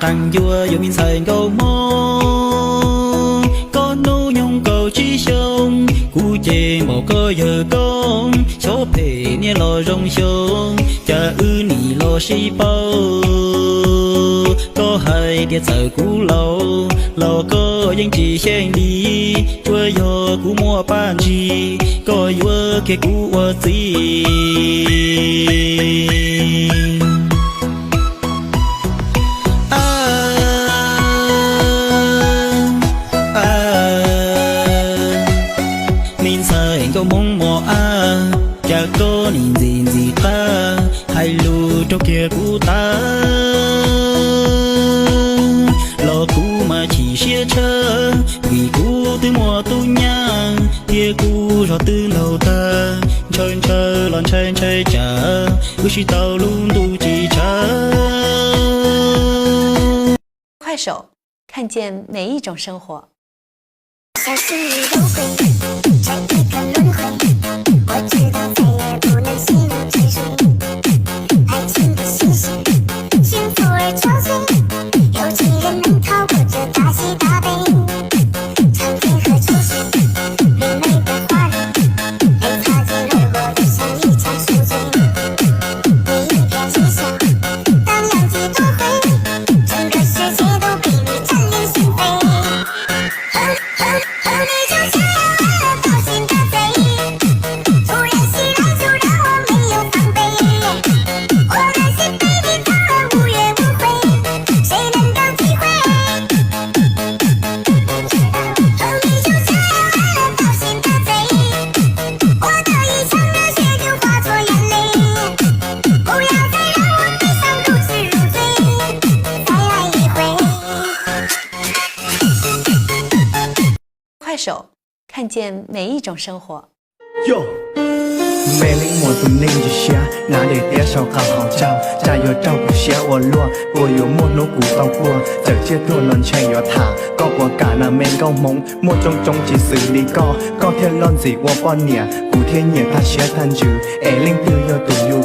căng vua yêu mình sợi câu mong có nô nhung cầu chi sông cú chê một cơ giờ công số phê nhẹ lo rong sông cha ư nỉ lo si bao có hai tiệt sợ cú lâu lâu có những chỉ khen đi chúa yo cú mua pan chi có yo kia cú ở gì mình sợ câu mong mò cha có nhìn gì ta hay lu trong kia cú ta lo cú mà chỉ xia chơ vì cú từ mùa tu nhang kia cú rồi từ lâu ta chơi chơi lon chơi chơi chả cứ chỉ tao luôn tu chỉ chả 快手，看见每一种生活。小心里有鬼，这一个轮回，我知道再也不能陷入沉睡。爱情的心事，幸福而憔悴，有几人能逃过这大喜大悲？苍天和秋水，明媚的花蕊，被擦肩而过的像一场宿醉。你一片嬉笑，当浪迹多回，整个世界都被你占领心扉。你就像了掏心的贼，突然袭来就让我没有防备。我的心被你藏了无怨无悔，谁能够体会？你就像了掏心的贼，我的一腔热血就化作眼泪。不要再让我悲伤如痴如醉，再来一回。快手，看见每一种生活。 Yo mẹ linh mùa tụi ninh chỉ xia nà để té sau khảo hào trao cha yo trao của xia ô lua của yo mua nô của tao của giờ chia tua lon chạy yo thả có của cả là men câu mông mua trong chỉ xử lý có thiên lon gì qua bon nhẹ của thiên nhẹ ta xia than chữ linh tiêu yo tụi yo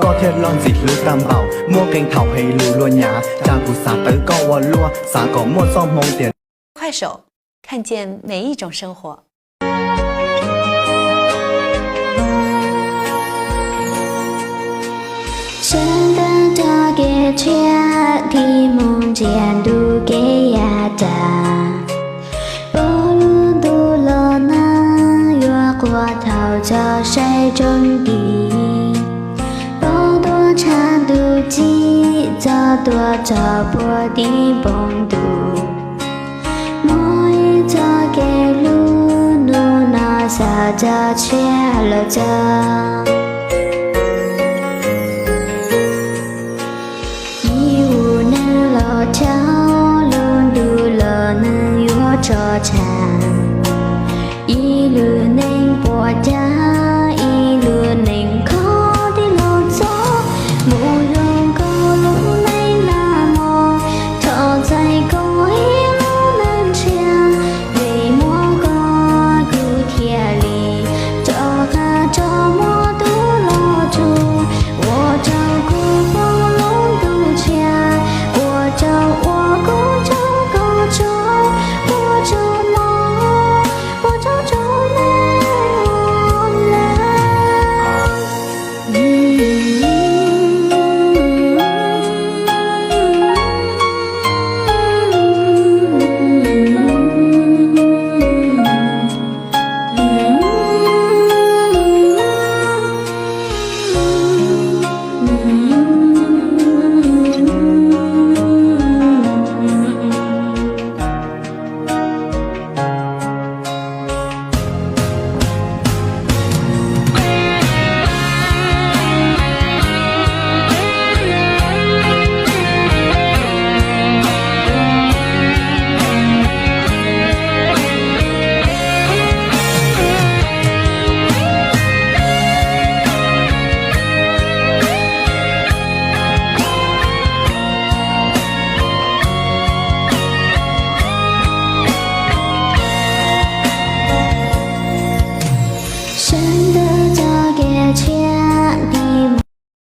có thiên lon gì lưu tam bảo mua kênh thảo hay lưu lua nhà cha của xã tới có ô lua xã có mua xong mông tiền 快手，看见每一种生活。 真的他给却提梦见都给呀的，不如独了那越过逃着谁中地，多多查都记，早多找破地崩度，莫一早给路努那下着却了着。 cháu luôn đủ lỡ nâng yếu cho chàng ý lừa nên bỏ cha ý lừa nên khó đi lột gió mù rong có lúc này là mò thọ dài có ý lúc nên chia để mua có cứ thia lì cho ta cho mua tú lo chu wo trong cu phong long tu chia 我孤舟高舟，我舟梦，我舟舟难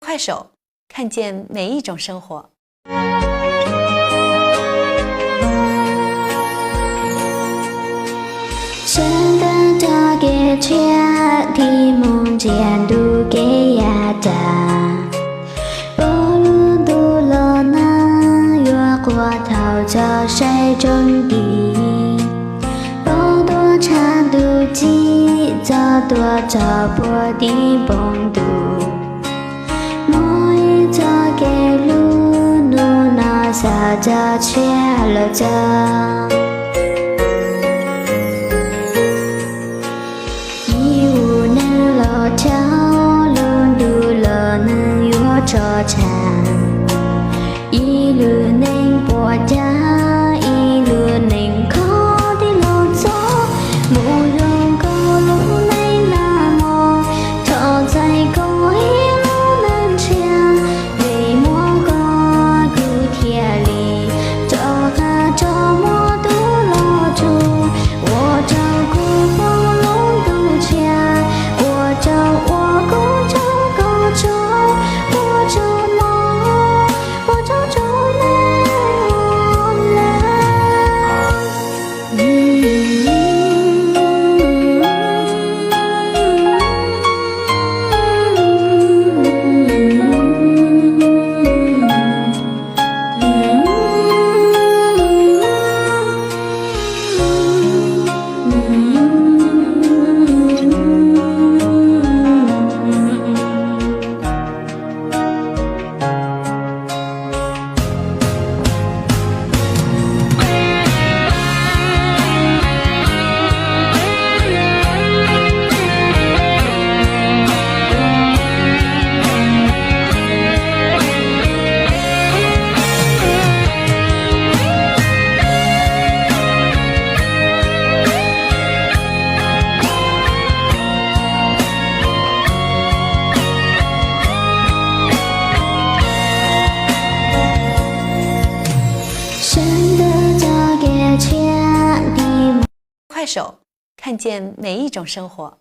快手，看见每一种生活。生的这个圈的梦见都给呀的，不论多了那越过头在水中的，不多长度记着多着破的蹦度，每这个路路那啥着缺了着。桥路路了能有着长，一路能播家，一路能靠的路走，不用高路能那么，头在高一路能强，为么个古天里，这个周末都落住，我照顾风龙都强。我公主公主，我就梦，我就走快手，看见每一种生活。